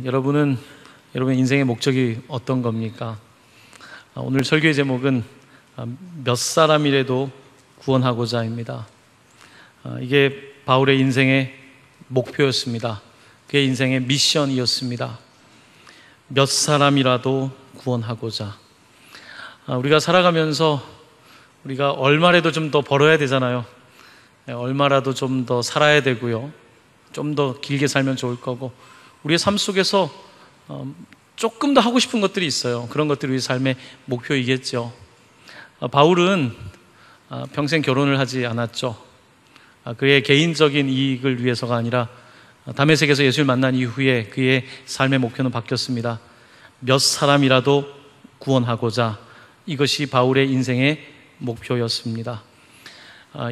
여러분은 여러분의 인생의 목적이 어떤 겁니까? 오늘 설교의 제목은 몇 사람이라도 구원하고자입니다. 이게 바울의 인생의 목표였습니다. 그의 인생의 미션이었습니다. 몇 사람이라도 구원하고자. 우리가 살아가면서 우리가 얼마라도 좀 더 벌어야 되잖아요. 얼마라도 좀 더 살아야 되고요. 좀 더 길게 살면 좋을 거고, 우리의 삶 속에서 조금 더 하고 싶은 것들이 있어요. 그런 것들이 우리 삶의 목표이겠죠. 바울은 평생 결혼을 하지 않았죠. 그의 개인적인 이익을 위해서가 아니라 다메섹에서 예수를 만난 이후에 그의 삶의 목표는 바뀌었습니다. 몇 사람이라도 구원하고자. 이것이 바울의 인생의 목표였습니다.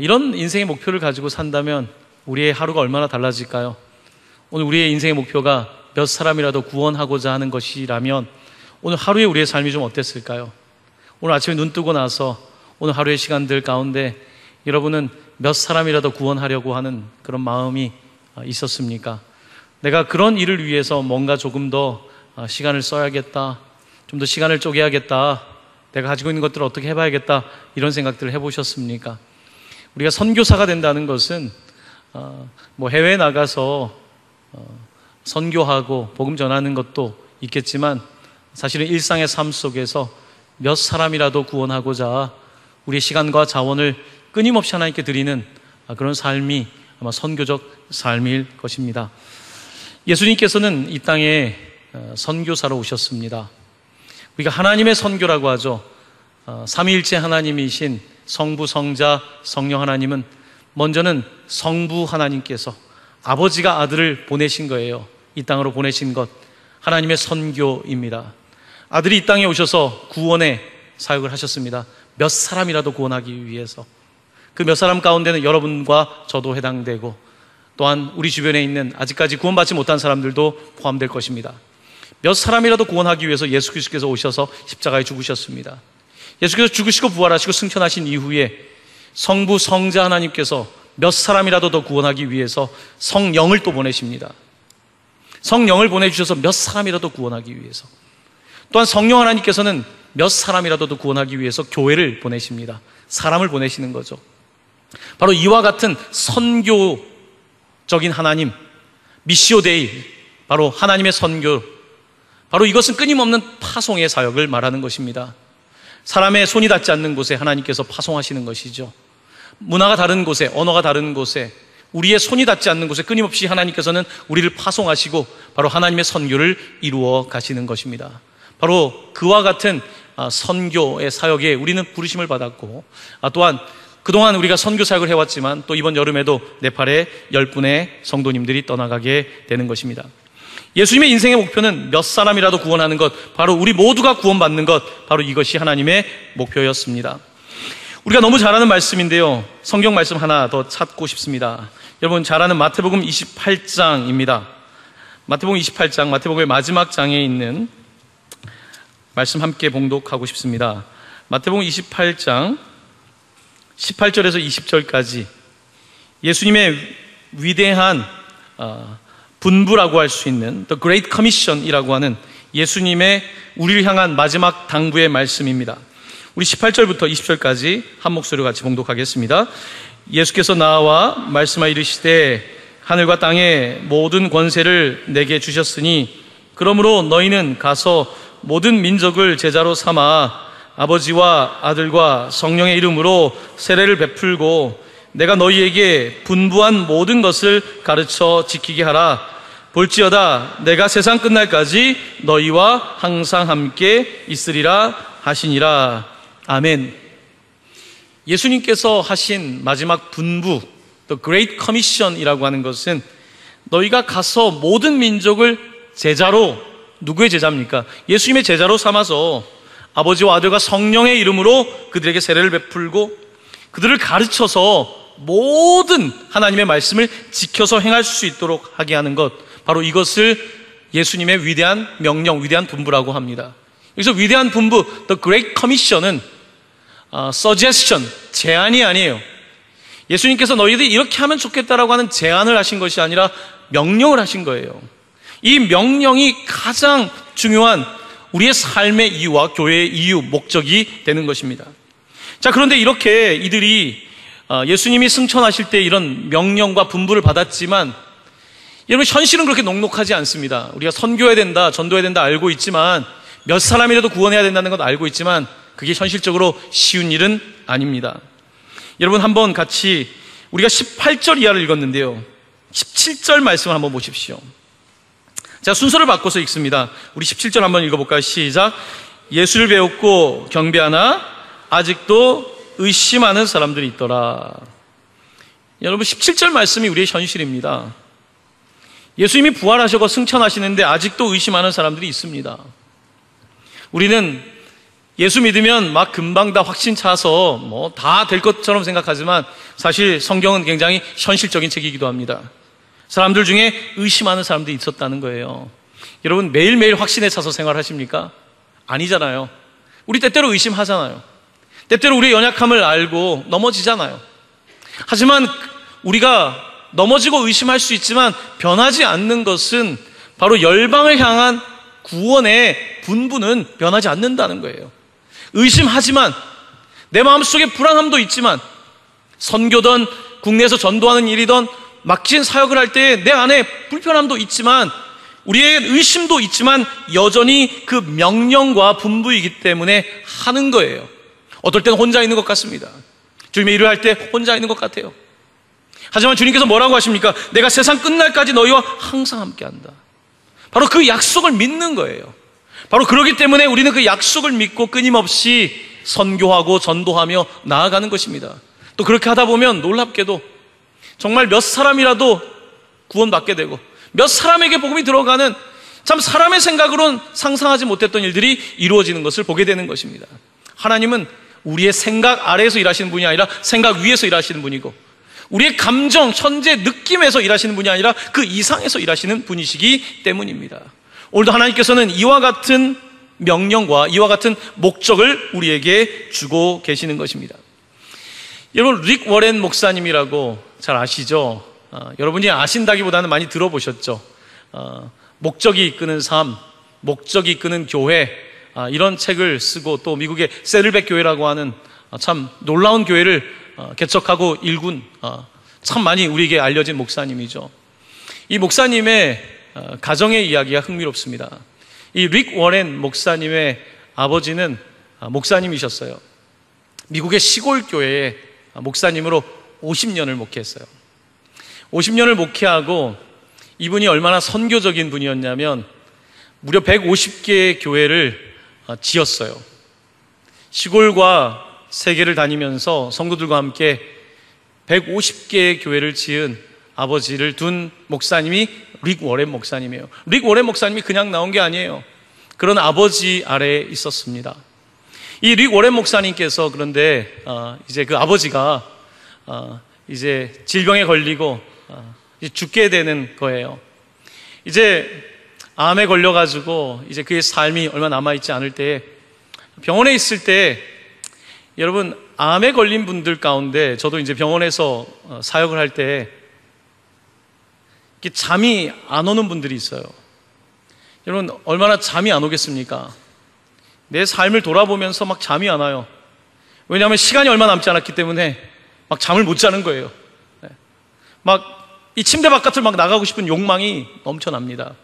이런 인생의 목표를 가지고 산다면 우리의 하루가 얼마나 달라질까요? 오늘 우리의 인생의 목표가 몇 사람이라도 구원하고자 하는 것이라면 오늘 하루에 우리의 삶이 좀 어땠을까요? 오늘 아침에 눈 뜨고 나서 오늘 하루의 시간들 가운데 여러분은 몇 사람이라도 구원하려고 하는 그런 마음이 있었습니까? 내가 그런 일을 위해서 뭔가 조금 더 시간을 써야겠다, 좀 더 시간을 쪼개야겠다, 내가 가지고 있는 것들을 어떻게 해봐야겠다, 이런 생각들을 해보셨습니까? 우리가 선교사가 된다는 것은 해외에 나가서 선교하고 복음 전하는 것도 있겠지만 사실은 일상의 삶 속에서 몇 사람이라도 구원하고자 우리의 시간과 자원을 끊임없이 하나님께 드리는 그런 삶이 아마 선교적 삶일 것입니다. 예수님께서는 이 땅에 선교사로 오셨습니다. 우리가 하나님의 선교라고 하죠. 삼위일체 하나님이신 성부, 성자, 성령 하나님은 먼저는 성부 하나님께서 아버지가 아들을 보내신 거예요. 이 땅으로 보내신 것, 하나님의 선교입니다. 아들이 이 땅에 오셔서 구원의 사역을 하셨습니다. 몇 사람이라도 구원하기 위해서. 그 몇 사람 가운데는 여러분과 저도 해당되고, 또한 우리 주변에 있는 아직까지 구원받지 못한 사람들도 포함될 것입니다. 몇 사람이라도 구원하기 위해서 예수 그리스도께서 오셔서 십자가에 죽으셨습니다. 예수께서 죽으시고 부활하시고 승천하신 이후에 성부, 성자 하나님께서 몇 사람이라도 더 구원하기 위해서 성령을 또 보내십니다. 성령을 보내주셔서 몇 사람이라도 구원하기 위해서. 또한 성령 하나님께서는 몇 사람이라도 더 구원하기 위해서 교회를 보내십니다. 사람을 보내시는 거죠. 바로 이와 같은 선교적인 하나님, 미시오 데이, 바로 하나님의 선교, 바로 이것은 끊임없는 파송의 사역을 말하는 것입니다. 사람의 손이 닿지 않는 곳에 하나님께서 파송하시는 것이죠. 문화가 다른 곳에, 언어가 다른 곳에, 우리의 손이 닿지 않는 곳에 끊임없이 하나님께서는 우리를 파송하시고 바로 하나님의 선교를 이루어 가시는 것입니다. 바로 그와 같은 선교의 사역에 우리는 부르심을 받았고, 또한 그동안 우리가 선교 사역을 해왔지만 또 이번 여름에도 네팔에 10분의 성도님들이 떠나가게 되는 것입니다. 예수님의 인생의 목표는 몇 사람이라도 구원하는 것, 바로 우리 모두가 구원받는 것, 바로 이것이 하나님의 목표였습니다. 우리가 너무 잘 아는 말씀인데요, 성경 말씀 하나 더 찾고 싶습니다. 여러분 잘 아는 마태복음 28장입니다. 마태복음 28장, 마태복음의 마지막 장에 있는 말씀 함께 봉독하고 싶습니다. 마태복음 28장 18절에서 20절까지 예수님의 위대한 분부라고 할 수 있는 The Great Commission이라고 하는 예수님의 우리를 향한 마지막 당부의 말씀입니다. 우리 18절부터 20절까지 한 목소리로 같이 봉독하겠습니다. 예수께서 나와 말씀하여 이르시되 하늘과 땅의 모든 권세를 내게 주셨으니 그러므로 너희는 가서 모든 민족을 제자로 삼아 아버지와 아들과 성령의 이름으로 세례를 베풀고 내가 너희에게 분부한 모든 것을 가르쳐 지키게 하라. 볼지어다 내가 세상 끝날까지 너희와 항상 함께 있으리라 하시니라. 아멘. 예수님께서 하신 마지막 분부, The Great Commission이라고 하는 것은 너희가 가서 모든 민족을 제자로, 누구의 제자입니까? 예수님의 제자로 삼아서 아버지와 아들과 성령의 이름으로 그들에게 세례를 베풀고 그들을 가르쳐서 모든 하나님의 말씀을 지켜서 행할 수 있도록 하게 하는 것, 바로 이것을 예수님의 위대한 명령, 위대한 분부라고 합니다. 여기서 위대한 분부, The Great Commission은 suggestion, 제안이 아니에요. 예수님께서 너희들이 이렇게 하면 좋겠다라고 하는 제안을 하신 것이 아니라 명령을 하신 거예요. 이 명령이 가장 중요한 우리의 삶의 이유와 교회의 이유, 목적이 되는 것입니다. 자, 그런데 이렇게 이들이 예수님이 승천하실 때 이런 명령과 분부를 받았지만, 여러분, 현실은 그렇게 녹록하지 않습니다. 우리가 선교해야 된다, 전도해야 된다 알고 있지만, 몇 사람이라도 구원해야 된다는 것 알고 있지만, 그게 현실적으로 쉬운 일은 아닙니다. 여러분, 한번 같이 우리가 18절 이하를 읽었는데요, 17절 말씀을 한번 보십시오. 자, 순서를 바꿔서 읽습니다. 우리 17절 한번 읽어볼까요? 시작. 예수를 배웠고 경배하나 아직도 의심하는 사람들이 있더라. 여러분, 17절 말씀이 우리의 현실입니다. 예수님이 부활하셔서 승천하시는데 아직도 의심하는 사람들이 있습니다. 우리는 예수 믿으면 막 금방 다 확신 차서 뭐 다 될 것처럼 생각하지만, 사실 성경은 굉장히 현실적인 책이기도 합니다. 사람들 중에 의심하는 사람들이 있었다는 거예요. 여러분, 매일매일 확신에 차서 생활하십니까? 아니잖아요. 우리 때때로 의심하잖아요. 때때로 우리의 연약함을 알고 넘어지잖아요. 하지만 우리가 넘어지고 의심할 수 있지만 변하지 않는 것은 바로 열방을 향한 구원의 분부는 변하지 않는다는 거예요. 의심하지만, 내 마음속에 불안함도 있지만, 선교든 국내에서 전도하는 일이든 막진 사역을 할 때 내 안에 불편함도 있지만, 우리의 의심도 있지만 여전히 그 명령과 분부이기 때문에 하는 거예요. 어떨 때는 혼자 있는 것 같습니다. 주님의 일을 할 때 혼자 있는 것 같아요. 하지만 주님께서 뭐라고 하십니까? 내가 세상 끝날까지 너희와 항상 함께한다. 바로 그 약속을 믿는 거예요. 바로 그렇기 때문에 우리는 그 약속을 믿고 끊임없이 선교하고 전도하며 나아가는 것입니다. 또 그렇게 하다 보면 놀랍게도 정말 몇 사람이라도 구원받게 되고, 몇 사람에게 복음이 들어가는, 참 사람의 생각으로는 상상하지 못했던 일들이 이루어지는 것을 보게 되는 것입니다. 하나님은 우리의 생각 아래에서 일하시는 분이 아니라 생각 위에서 일하시는 분이고, 우리의 감정, 현재 느낌에서 일하시는 분이 아니라 그 이상에서 일하시는 분이시기 때문입니다. 오늘도 하나님께서는 이와 같은 명령과 이와 같은 목적을 우리에게 주고 계시는 것입니다. 여러분, 릭 워렌 목사님이라고 잘 아시죠? 여러분이 아신다기보다는 많이 들어보셨죠? 목적이 이끄는 삶, 목적이 이끄는 교회, 이런 책을 쓰고, 또 미국의 세들백 교회라고 하는 참 놀라운 교회를 개척하고 일군, 참 많이 우리에게 알려진 목사님이죠. 이 목사님의 가정의 이야기가 흥미롭습니다. 이 릭 워렌 목사님의 아버지는 목사님이셨어요. 미국의 시골 교회에 목사님으로 50년을 목회했어요. 50년을 목회하고, 이분이 얼마나 선교적인 분이었냐면 무려 150개의 교회를 지었어요. 시골과 세계를 다니면서 성도들과 함께 150개의 교회를 지은 아버지를 둔 목사님이 릭 워렌 목사님이에요. 릭 워렌 목사님이 그냥 나온 게 아니에요. 그런 아버지 아래에 있었습니다. 이 릭 워렌 목사님께서, 그런데 이제 그 아버지가 이제 질병에 걸리고 이제 죽게 되는 거예요. 이제 암에 걸려가지고 이제 그의 삶이 얼마 남아있지 않을 때, 병원에 있을 때, 여러분, 암에 걸린 분들 가운데 저도 이제 병원에서 사역을 할 때 잠이 안 오는 분들이 있어요. 여러분, 얼마나 잠이 안 오겠습니까? 내 삶을 돌아보면서 막 잠이 안 와요. 왜냐하면 시간이 얼마 남지 않았기 때문에 막 잠을 못 자는 거예요. 막 이 침대 바깥을 막 나가고 싶은 욕망이 넘쳐납니다.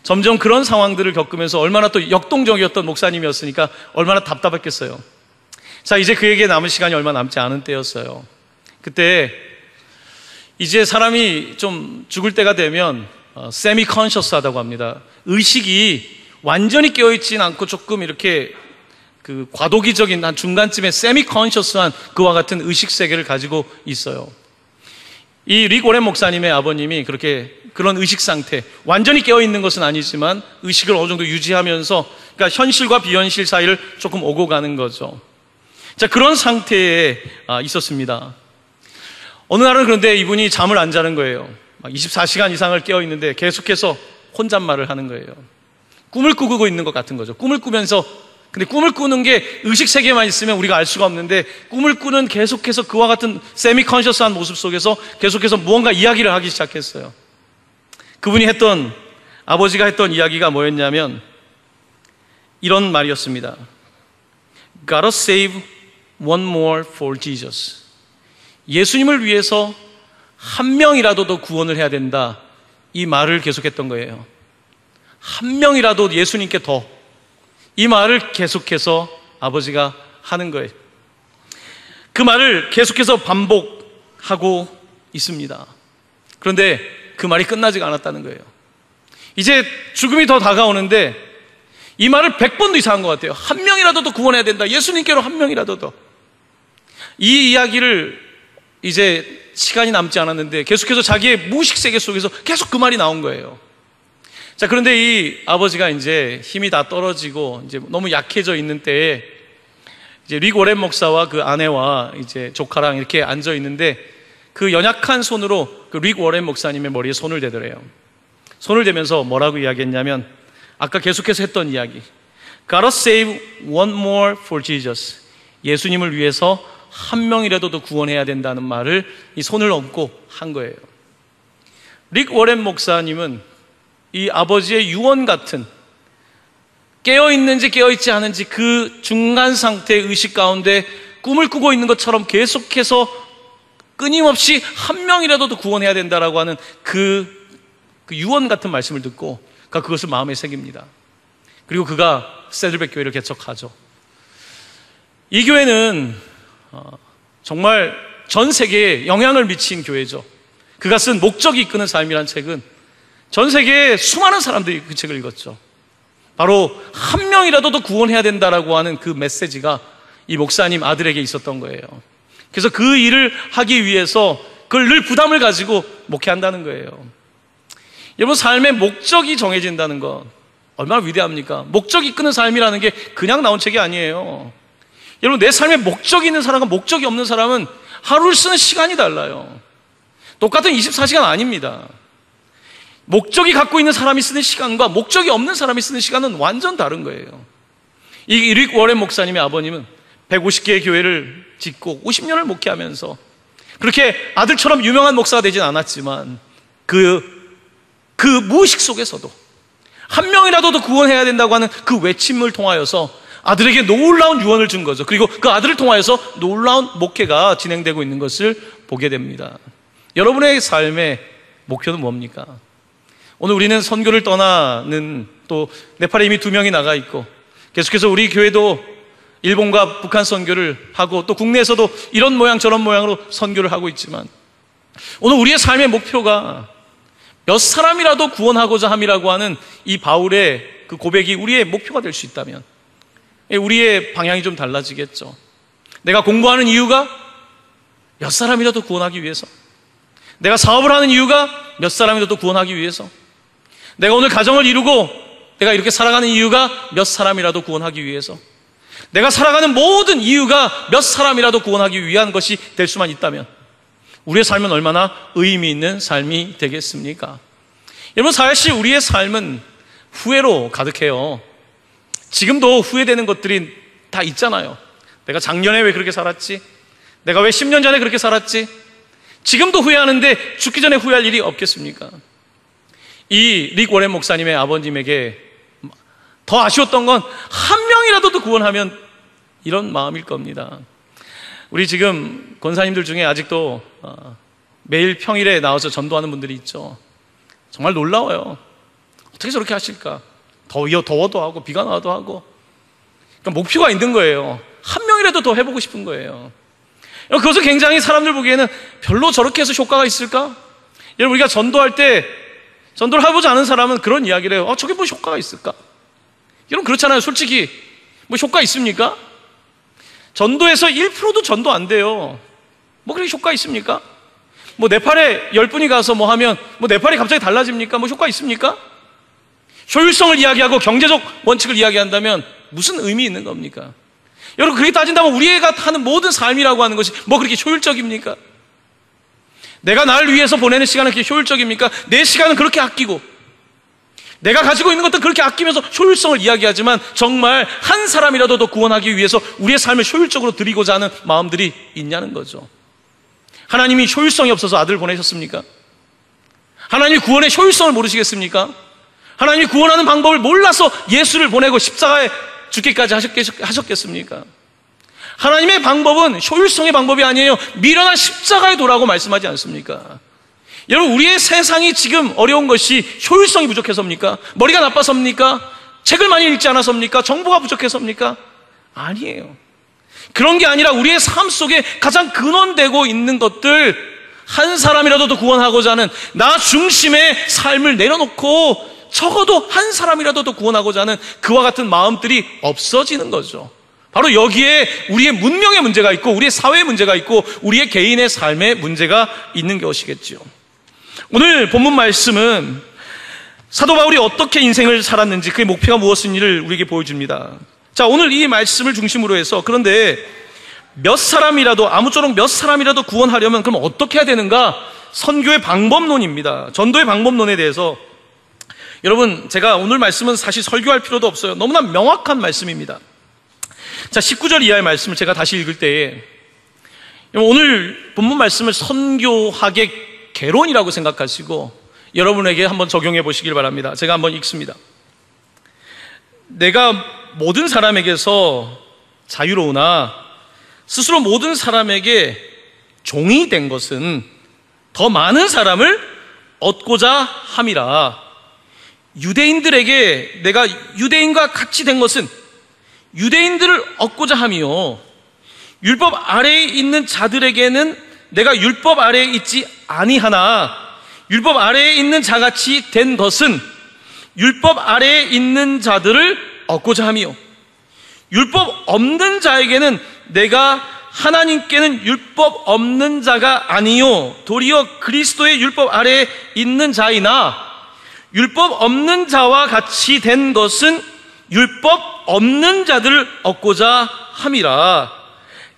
점점 그런 상황들을 겪으면서 얼마나 또 역동적이었던 목사님이었으니까 얼마나 답답했겠어요. 자, 이제 그에게 남은 시간이 얼마 남지 않은 때였어요. 그때 이제 사람이 좀 죽을 때가 되면 세미 컨셔스하다고 합니다. 의식이 완전히 깨어있지는 않고 조금 이렇게 그 과도기적인 한 중간쯤에 세미 컨셔스한 그와 같은 의식 세계를 가지고 있어요. 이 릭 워렌 목사님의 아버님이 그런 의식 상태, 완전히 깨어있는 것은 아니지만 의식을 어느 정도 유지하면서, 그러니까 현실과 비현실 사이를 조금 오고 가는 거죠. 자, 그런 상태에 있었습니다. 어느 날은 그런데 이분이 잠을 안 자는 거예요. 24시간 이상을 깨어있는데 계속해서 혼잣말을 하는 거예요. 꿈을 꾸고 있는 것 같은 거죠. 꿈을 꾸면서, 근데 꿈을 꾸는 게 의식 세계만 있으면 우리가 알 수가 없는데, 꿈을 꾸는 계속해서 그와 같은 세미 컨셔스한 모습 속에서 계속해서 무언가 이야기를 하기 시작했어요. 그분이 했던 아버지가 했던 이야기가 뭐였냐면 이런 말이었습니다. Gotta save one more for Jesus. 예수님을 위해서 한 명이라도 더 구원을 해야 된다. 이 말을 계속했던 거예요. 한 명이라도 예수님께 더. 이 말을 계속해서 아버지가 하는 거예요. 그 말을 계속해서 반복하고 있습니다. 그런데 그 말이 끝나지가 않았다는 거예요. 이제 죽음이 더 다가오는데 이 말을 100번도 이상 한 것 같아요. 한 명이라도 더 구원해야 된다. 예수님께로 한 명이라도 더. 이 이야기를 이제 시간이 남지 않았는데 계속해서 자기의 무의식 세계 속에서 계속 그 말이 나온 거예요. 자, 그런데 이 아버지가 이제 힘이 다 떨어지고 이제 너무 약해져 있는 때에 이제 릭 워렌 목사와 그 아내와 이제 조카랑 이렇게 앉아 있는데 그 연약한 손으로 그 릭 워렌 목사님의 머리에 손을 대더래요. 손을 대면서 뭐라고 이야기했냐면 아까 계속해서 했던 이야기. Gotta save one more for Jesus. 예수님을 위해서 한 명이라도 더 구원해야 된다는 말을 이 손을 얹고 한 거예요. 릭 워렌 목사님은 이 아버지의 유언 같은 깨어있는지 깨어있지 않은지 그 중간 상태의 의식 가운데 꿈을 꾸고 있는 것처럼 계속해서 끊임없이 한 명이라도 더 구원해야 된다라고 하는 그 유언 같은 말씀을 듣고 그가 그것을 마음에 새깁니다. 그리고 그가 세들백 교회를 개척하죠. 이 교회는 정말 전 세계에 영향을 미친 교회죠. 그가 쓴 목적이 이끄는 삶이라는 책은 전 세계에 수많은 사람들이 그 책을 읽었죠. 바로 한 명이라도 더 구원해야 된다라고 하는 그 메시지가 이 목사님 아들에게 있었던 거예요. 그래서 그 일을 하기 위해서 그걸 늘 부담을 가지고 목회한다는 거예요. 여러분, 삶의 목적이 정해진다는 것 얼마나 위대합니까? 목적이 이끄는 삶이라는 게 그냥 나온 책이 아니에요. 여러분, 내 삶에 목적이 있는 사람과 목적이 없는 사람은 하루를 쓰는 시간이 달라요. 똑같은 24시간 아닙니다. 목적이 갖고 있는 사람이 쓰는 시간과 목적이 없는 사람이 쓰는 시간은 완전 다른 거예요. 이 릭 워렌 목사님의 아버님은 150개의 교회를 짓고 50년을 목회하면서 그렇게 아들처럼 유명한 목사가 되진 않았지만 그 무의식 속에서도 한 명이라도 더 구원해야 된다고 하는 그 외침을 통하여서 아들에게 놀라운 유언을 준 거죠. 그리고 그 아들을 통하여서 놀라운 목회가 진행되고 있는 것을 보게 됩니다. 여러분의 삶의 목표는 뭡니까? 오늘 우리는 선교를 떠나는, 또 네팔에 이미 2명이 나가 있고 계속해서 우리 교회도 일본과 북한 선교를 하고 또 국내에서도 이런 모양 저런 모양으로 선교를 하고 있지만 오늘 우리의 삶의 목표가 몇 사람이라도 구원하고자 함이라고 하는 이 바울의 그 고백이 우리의 목표가 될 수 있다면 우리의 방향이 좀 달라지겠죠. 내가 공부하는 이유가 몇 사람이라도 구원하기 위해서, 내가 사업을 하는 이유가 몇 사람이라도 구원하기 위해서, 내가 오늘 가정을 이루고 내가 이렇게 살아가는 이유가 몇 사람이라도 구원하기 위해서, 내가 살아가는 모든 이유가 몇 사람이라도 구원하기 위한 것이 될 수만 있다면 우리의 삶은 얼마나 의미 있는 삶이 되겠습니까? 여러분, 사실 우리의 삶은 후회로 가득해요. 지금도 후회되는 것들이 다 있잖아요. 내가 작년에 왜 그렇게 살았지? 내가 왜 10년 전에 그렇게 살았지? 지금도 후회하는데 죽기 전에 후회할 일이 없겠습니까? 이 릭 워렌 목사님의 아버님에게 더 아쉬웠던 건 한 명이라도 더 구원하면 이런 마음일 겁니다. 우리 지금 권사님들 중에 아직도 매일 평일에 나와서 전도하는 분들이 있죠. 정말 놀라워요. 어떻게 저렇게 하실까? 더워도 하고 비가 나와도 하고. 그러니까 목표가 있는 거예요. 한 명이라도 더 해보고 싶은 거예요. 그것은 굉장히 사람들 보기에는 별로 저렇게 해서 효과가 있을까? 여러분, 우리가 전도할 때 전도를 해보지 않은 사람은 그런 이야기를 해요. 저게 뭐 효과가 있을까? 여러분, 그렇잖아요. 솔직히 뭐 효과 있습니까? 전도에서 1%도 전도 안 돼요. 뭐 그렇게 효과 있습니까? 뭐 네팔에 10분이 가서 뭐 하면 뭐 네팔이 갑자기 달라집니까? 뭐 효과 있습니까? 효율성을 이야기하고 경제적 원칙을 이야기한다면 무슨 의미 있는 겁니까? 여러분, 그렇게 따진다면 우리가 하는 모든 삶이라고 하는 것이 뭐 그렇게 효율적입니까? 내가 나를 위해서 보내는 시간은 그렇게 효율적입니까? 내 시간은 그렇게 아끼고 내가 가지고 있는 것도 그렇게 아끼면서 효율성을 이야기하지만 정말 한 사람이라도 더 구원하기 위해서 우리의 삶을 효율적으로 드리고자 하는 마음들이 있냐는 거죠. 하나님이 효율성이 없어서 아들을 보내셨습니까? 하나님이 구원의 효율성을 모르시겠습니까? 하나님이 구원하는 방법을 몰라서 예수를 보내고 십자가에 죽기까지 하셨겠습니까? 하나님의 방법은 효율성의 방법이 아니에요. 미련한 십자가에 도라고 말씀하지 않습니까? 여러분, 우리의 세상이 지금 어려운 것이 효율성이 부족해서입니까? 머리가 나빠서입니까? 책을 많이 읽지 않아서입니까? 정보가 부족해서입니까? 아니에요. 그런 게 아니라 우리의 삶 속에 가장 근원되고 있는 것들, 한 사람이라도 더 구원하고자 하는 나 중심의 삶을 내려놓고 적어도 한 사람이라도 더 구원하고자 하는 그와 같은 마음들이 없어지는 거죠. 바로 여기에 우리의 문명의 문제가 있고 우리의 사회의 문제가 있고 우리의 개인의 삶의 문제가 있는 것이겠죠. 오늘 본문 말씀은 사도 바울이 어떻게 인생을 살았는지, 그의 목표가 무엇인지를 우리에게 보여줍니다. 자, 오늘 이 말씀을 중심으로 해서, 그런데 몇 사람이라도, 아무쪼록 몇 사람이라도 구원하려면 그럼 어떻게 해야 되는가? 선교의 방법론입니다. 전도의 방법론에 대해서 여러분, 제가 오늘 말씀은 사실 설교할 필요도 없어요. 너무나 명확한 말씀입니다. 자, 19절 이하의 말씀을 제가 다시 읽을 때에, 오늘 본문 말씀을 선교학의 개론이라고 생각하시고 여러분에게 한번 적용해 보시길 바랍니다. 제가 한번 읽습니다. 내가 모든 사람에게서 자유로우나 스스로 모든 사람에게 종이 된 것은 더 많은 사람을 얻고자 함이라. 유대인들에게 내가 유대인과 같이 된 것은 유대인들을 얻고자 함이요, 율법 아래에 있는 자들에게는 내가 율법 아래에 있지 아니하나 율법 아래에 있는 자같이 된 것은 율법 아래에 있는 자들을 얻고자 함이요, 율법 없는 자에게는 내가 하나님께는 율법 없는 자가 아니요 도리어 그리스도의 율법 아래에 있는 자이나 율법 없는 자와 같이 된 것은 율법 없는 자들을 얻고자 함이라.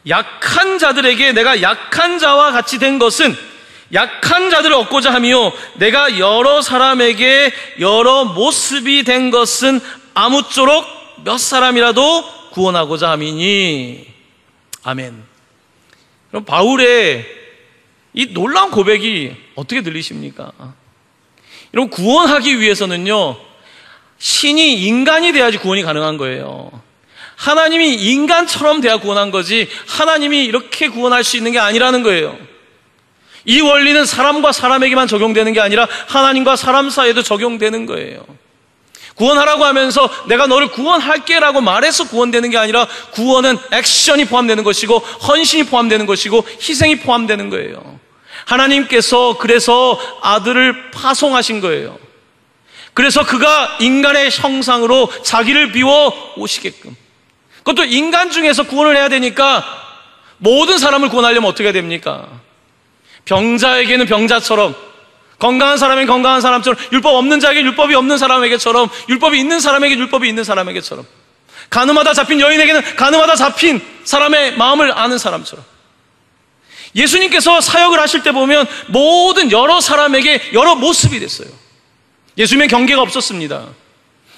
약한 자들에게 내가 약한 자와 같이 된 것은 약한 자들을 얻고자 하며 내가 여러 사람에게 여러 모습이 된 것은 아무쪼록 몇 사람이라도 구원하고자 함이니. 아멘. 그럼 바울의 이 놀라운 고백이 어떻게 들리십니까? 여러분, 구원하기 위해서는요, 신이 인간이 돼야지 구원이 가능한 거예요. 하나님이 인간처럼 돼야 구원한 거지 하나님이 이렇게 구원할 수 있는 게 아니라는 거예요. 이 원리는 사람과 사람에게만 적용되는 게 아니라 하나님과 사람 사이에도 적용되는 거예요. 구원하라고 하면서 내가 너를 구원할게 라고 말해서 구원되는 게 아니라 구원은 액션이 포함되는 것이고 헌신이 포함되는 것이고 희생이 포함되는 거예요. 하나님께서 그래서 아들을 파송하신 거예요. 그래서 그가 인간의 형상으로 자기를 비워 오시게끔, 그것도 인간 중에서 구원을 해야 되니까 모든 사람을 구원하려면 어떻게 해야 됩니까? 병자에게는 병자처럼, 건강한 사람에게 건강한 사람처럼, 율법 없는 자에게 율법이 없는 사람에게처럼, 율법이 있는 사람에게 율법이 있는 사람에게처럼, 가늠하다 잡힌 여인에게는 가늠하다 잡힌 사람의 마음을 아는 사람처럼. 예수님께서 사역을 하실 때 보면 모든 여러 사람에게 여러 모습이 됐어요. 예수님의 경계가 없었습니다.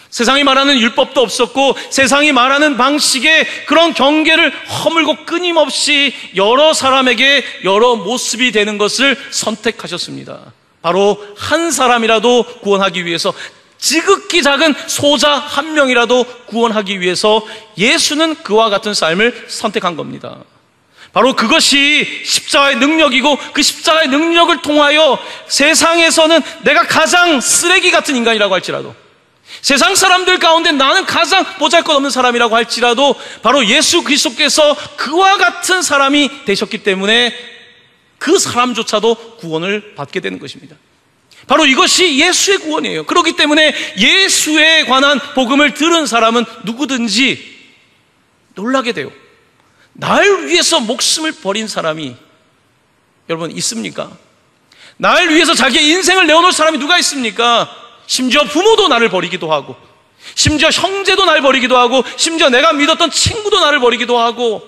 세상이 말하는 율법도 없었고 세상이 말하는 방식의 그런 경계를 허물고 끊임없이 여러 사람에게 여러 모습이 되는 것을 선택하셨습니다. 바로 한 사람이라도 구원하기 위해서, 지극히 작은 소자 한 명이라도 구원하기 위해서 예수는 그와 같은 삶을 선택한 겁니다. 바로 그것이 십자가의 능력이고 그 십자가의 능력을 통하여 세상에서는 내가 가장 쓰레기 같은 인간이라고 할지라도, 세상 사람들 가운데 나는 가장 보잘것없는 사람이라고 할지라도 바로 예수 그리스도께서 그와 같은 사람이 되셨기 때문에 그 사람조차도 구원을 받게 되는 것입니다. 바로 이것이 예수의 구원이에요. 그렇기 때문에 예수에 관한 복음을 들은 사람은 누구든지 놀라게 돼요. 날 위해서 목숨을 버린 사람이 여러분 있습니까? 날 위해서 자기의 인생을 내어놓을 사람이 누가 있습니까? 심지어 부모도 나를 버리기도 하고, 심지어 형제도 나를 버리기도 하고, 심지어 내가 믿었던 친구도 나를 버리기도 하고,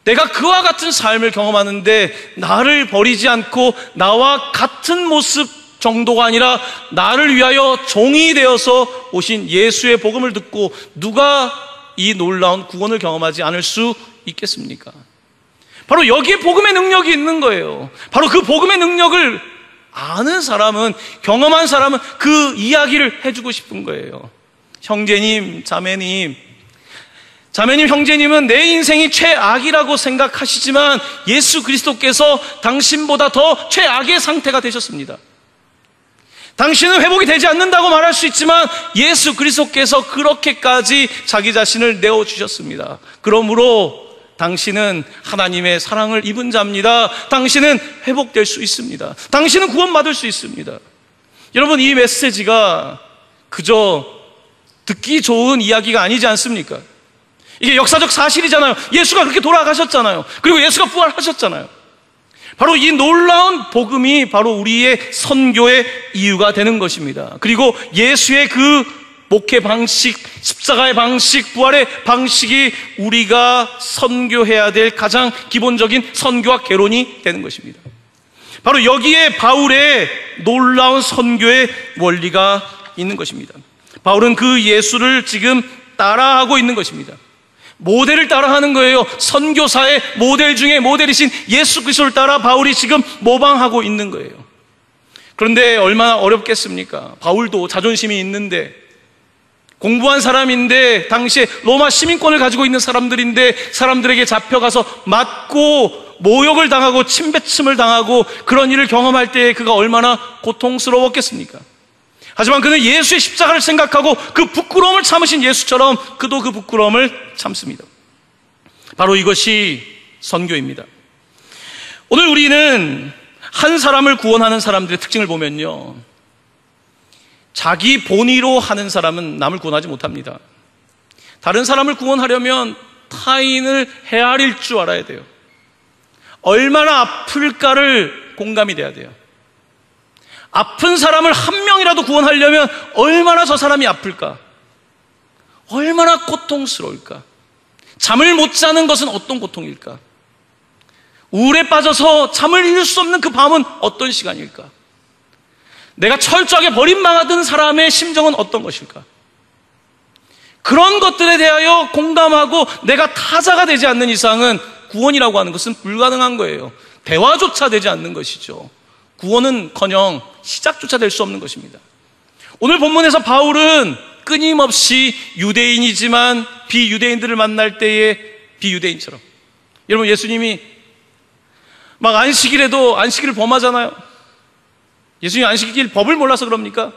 내가 그와 같은 삶을 경험하는데 나를 버리지 않고 나와 같은 모습 정도가 아니라 나를 위하여 종이 되어서 오신 예수의 복음을 듣고 누가 이 놀라운 구원을 경험하지 않을 수 있겠습니까? 바로 여기에 복음의 능력이 있는 거예요. 바로 그 복음의 능력을 아는 사람은, 경험한 사람은 그 이야기를 해주고 싶은 거예요. 형제님, 자매님, 형제님은 내 인생이 최악이라고 생각하시지만 예수 그리스도께서 당신보다 더 최악의 상태가 되셨습니다. 당신은 회복이 되지 않는다고 말할 수 있지만 예수 그리스도께서 그렇게까지 자기 자신을 내어주셨습니다. 그러므로 당신은 하나님의 사랑을 입은 자입니다. 당신은 회복될 수 있습니다. 당신은 구원받을 수 있습니다. 여러분, 이 메시지가 그저 듣기 좋은 이야기가 아니지 않습니까? 이게 역사적 사실이잖아요. 예수가 그렇게 돌아가셨잖아요. 그리고 예수가 부활하셨잖아요. 바로 이 놀라운 복음이 바로 우리의 선교의 이유가 되는 것입니다. 그리고 예수의 그 목회 방식, 십자가의 방식, 부활의 방식이 우리가 선교해야 될 가장 기본적인 선교와 개론이 되는 것입니다. 바로 여기에 바울의 놀라운 선교의 원리가 있는 것입니다. 바울은 그 예수를 지금 따라하고 있는 것입니다. 모델을 따라하는 거예요. 선교사의 모델 중에 모델이신 예수 그리스도를 따라 바울이 지금 모방하고 있는 거예요. 그런데 얼마나 어렵겠습니까? 바울도 자존심이 있는데, 공부한 사람인데, 당시에 로마 시민권을 가지고 있는 사람들인데 사람들에게 잡혀가서 맞고 모욕을 당하고 침뱉음을 당하고 그런 일을 경험할 때 그가 얼마나 고통스러웠겠습니까? 하지만 그는 예수의 십자가를 생각하고 그 부끄러움을 참으신 예수처럼 그도 그 부끄러움을 참습니다. 바로 이것이 선교입니다. 오늘 우리는 한 사람을 구원하는 사람들의 특징을 보면요, 자기 본의로 하는 사람은 남을 구원하지 못합니다. 다른 사람을 구원하려면 타인을 헤아릴 줄 알아야 돼요. 얼마나 아플까를 공감이 돼야 돼요. 아픈 사람을 한 명이라도 구원하려면 얼마나 저 사람이 아플까? 얼마나 고통스러울까? 잠을 못 자는 것은 어떤 고통일까? 우울에 빠져서 잠을 이룰 수 없는 그 밤은 어떤 시간일까? 내가 철저하게 버림당하던 사람의 심정은 어떤 것일까? 그런 것들에 대하여 공감하고 내가 타자가 되지 않는 이상은 구원이라고 하는 것은 불가능한 거예요. 대화조차 되지 않는 것이죠. 구원은커녕 시작조차 될 수 없는 것입니다. 오늘 본문에서 바울은 끊임없이 유대인이지만 비유대인들을 만날 때의 비유대인처럼, 여러분, 예수님이 막 안식일에도 안식일을 범하잖아요. 예수님 안식일 법을 몰라서 그럽니까?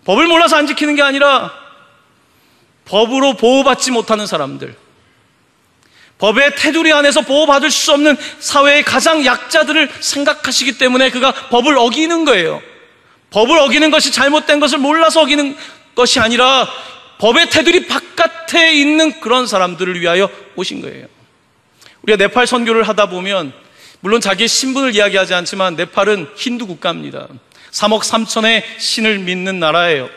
법을 몰라서 안 지키는 게 아니라 법으로 보호받지 못하는 사람들, 법의 테두리 안에서 보호받을 수 없는 사회의 가장 약자들을 생각하시기 때문에 그가 법을 어기는 거예요. 법을 어기는 것이 잘못된 것을 몰라서 어기는 것이 아니라 법의 테두리 바깥에 있는 그런 사람들을 위하여 오신 거예요. 우리가 네팔 선교를 하다 보면, 물론 자기의 신분을 이야기하지 않지만 네팔은 힌두 국가입니다. 3억 3천의 신을 믿는 나라예요.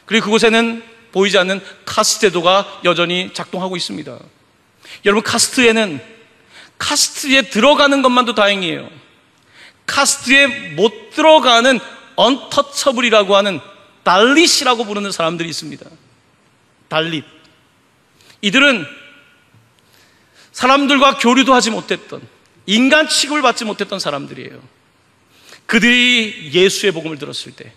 그리고 그곳에는 보이지 않는 카스트 제도가 여전히 작동하고 있습니다. 여러분, 카스트에 들어가는 것만도 다행이에요. 카스트에 못 들어가는 언터처블이라고 하는 달릿이라고 부르는 사람들이 있습니다. 달릿. 이들은 사람들과 교류도 하지 못했던, 인간 취급을 받지 못했던 사람들이에요. 그들이 예수의 복음을 들었을 때,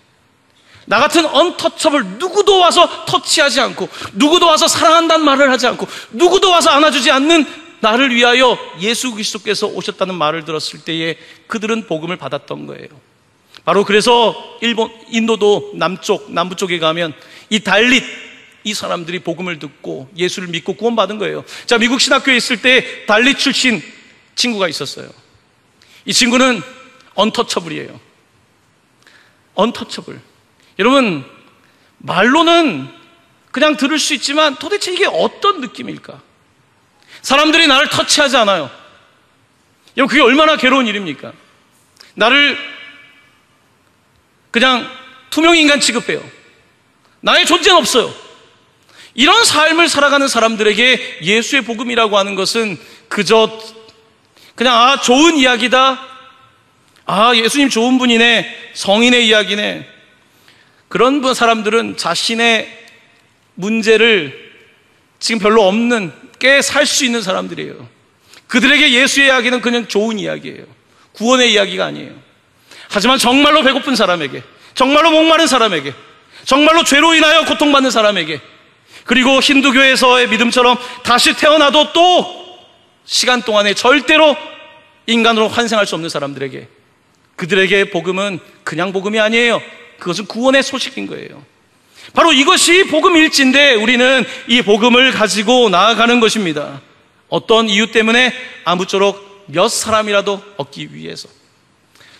나 같은 언터처블, 누구도 와서 터치하지 않고, 누구도 와서 사랑한다는 말을 하지 않고, 누구도 와서 안아주지 않는 나를 위하여 예수 그리스도께서 오셨다는 말을 들었을 때에 그들은 복음을 받았던 거예요. 바로 그래서 인도도 남부 쪽에 가면 이 달릿, 이 사람들이 복음을 듣고 예수를 믿고 구원받은 거예요. 자, 미국 신학교에 있을 때 달릿 출신 친구가 있었어요. 이 친구는 언터처블이에요. 언터처블. 여러분, 말로는 그냥 들을 수 있지만 도대체 이게 어떤 느낌일까? 사람들이 나를 터치하지 않아요. 여러분, 그게 얼마나 괴로운 일입니까? 나를 그냥 투명인간 취급해요. 나의 존재는 없어요. 이런 삶을 살아가는 사람들에게 예수의 복음이라고 하는 것은 그저 그냥 좋은 이야기다, 예수님 좋은 분이네, 성인의 이야기네. 그런 사람들은 자신의 문제를 지금 별로 없는, 꽤 살 수 있는 사람들이에요. 그들에게 예수의 이야기는 그냥 좋은 이야기예요. 구원의 이야기가 아니에요. 하지만 정말로 배고픈 사람에게, 정말로 목마른 사람에게, 정말로 죄로 인하여 고통받는 사람에게, 그리고 힌두교에서의 믿음처럼 다시 태어나도 또 시간 동안에 절대로 인간으로 환생할 수 없는 사람들에게, 그들에게 복음은 그냥 복음이 아니에요. 그것은 구원의 소식인 거예요. 바로 이것이 복음일지인데 우리는 이 복음을 가지고 나아가는 것입니다. 어떤 이유 때문에 아무쪼록 몇 사람이라도 얻기 위해서.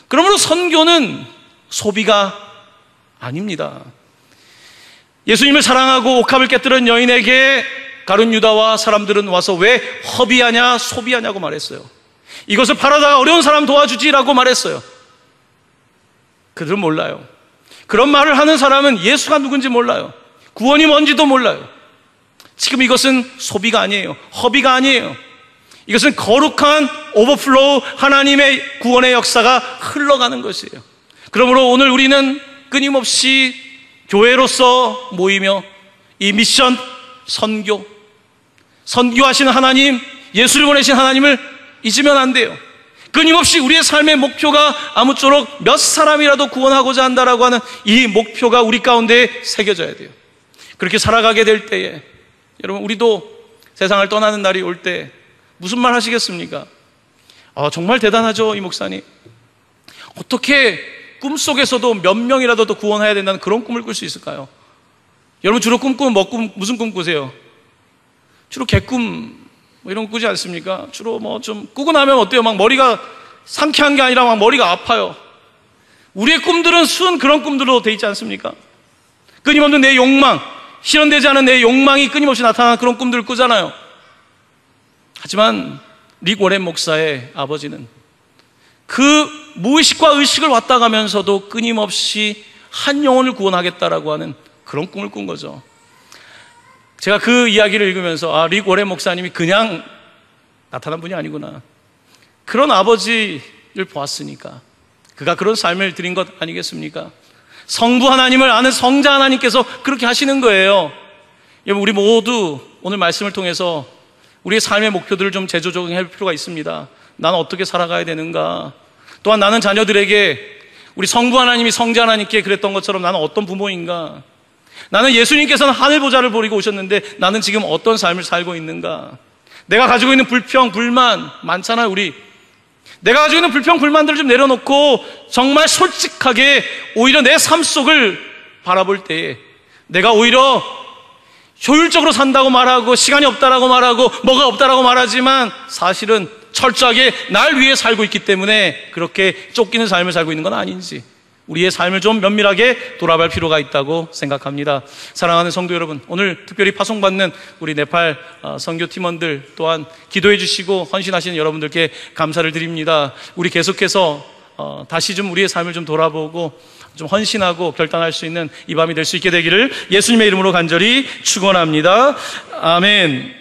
그러므로 선교는 소비가 아닙니다. 예수님을 사랑하고 옥합을 깨뜨린 여인에게 가룟 유다와 사람들은 와서 왜 허비하냐 소비하냐고 말했어요. 이것을 팔아다가 어려운 사람 도와주지라고 말했어요. 그들은 몰라요. 그런 말을 하는 사람은 예수가 누군지 몰라요. 구원이 뭔지도 몰라요. 지금 이것은 소비가 아니에요. 허비가 아니에요. 이것은 거룩한 오버플로우, 하나님의 구원의 역사가 흘러가는 것이에요. 그러므로 오늘 우리는 끊임없이 교회로서 모이며 이 미션, 선교하시는 하나님, 예수를 보내신 하나님을 잊으면 안 돼요. 끊임없이 우리의 삶의 목표가 아무쪼록 몇 사람이라도 구원하고자 한다라고 하는 이 목표가 우리 가운데 새겨져야 돼요. 그렇게 살아가게 될 때에 여러분, 우리도 세상을 떠나는 날이 올 때 무슨 말 하시겠습니까? 정말 대단하죠, 이 목사님. 어떻게 꿈속에서도 몇 명이라도 더 구원해야 된다는 그런 꿈을 꿀 수 있을까요? 여러분, 주로 꿈꾸면 무슨 꿈 꾸세요? 주로 개꿈 이런 거 꾸지 않습니까? 주로 좀 꾸고 나면 어때요? 막 머리가 상쾌한 게 아니라 막 머리가 아파요. 우리의 꿈들은 순 그런 꿈들로 돼 있지 않습니까? 끊임없는 내 욕망, 실현되지 않은 내 욕망이 끊임없이 나타나는 그런 꿈들을 꾸잖아요. 하지만 릭 워렌 목사의 아버지는 그 무의식과 의식을 왔다 가면서도 끊임없이 한 영혼을 구원하겠다라고 하는 그런 꿈을 꾼 거죠. 제가 그 이야기를 읽으면서 릭 워렌 목사님이 그냥 나타난 분이 아니구나. 그런 아버지를 보았으니까 그가 그런 삶을 드린 것 아니겠습니까? 성부 하나님을 아는 성자 하나님께서 그렇게 하시는 거예요. 여러분, 우리 모두 오늘 말씀을 통해서 우리의 삶의 목표들을 좀 재조정할 필요가 있습니다. 나는 어떻게 살아가야 되는가? 또한 나는 자녀들에게 우리 성부 하나님이 성자 하나님께 그랬던 것처럼 나는 어떤 부모인가? 나는 예수님께서는 하늘 보좌를 버리고 오셨는데 나는 지금 어떤 삶을 살고 있는가? 내가 가지고 있는 불평, 불만 많잖아요, 우리. 내가 가지고 있는 불평, 불만들을 좀 내려놓고 정말 솔직하게 오히려 내 삶 속을 바라볼 때에 내가 오히려 효율적으로 산다고 말하고 시간이 없다라고 말하고 뭐가 없다라고 말하지만 사실은 철저하게 날 위해 살고 있기 때문에 그렇게 쫓기는 삶을 살고 있는 건 아닌지 우리의 삶을 좀 면밀하게 돌아볼 필요가 있다고 생각합니다. 사랑하는 성도 여러분, 오늘 특별히 파송받는 우리 네팔 선교 팀원들 또한 기도해 주시고 헌신하시는 여러분들께 감사를 드립니다. 우리 계속해서 다시 좀 우리의 삶을 좀 돌아보고 좀 헌신하고 결단할 수 있는 이 밤이 될 수 있게 되기를 예수님의 이름으로 간절히 축원합니다. 아멘.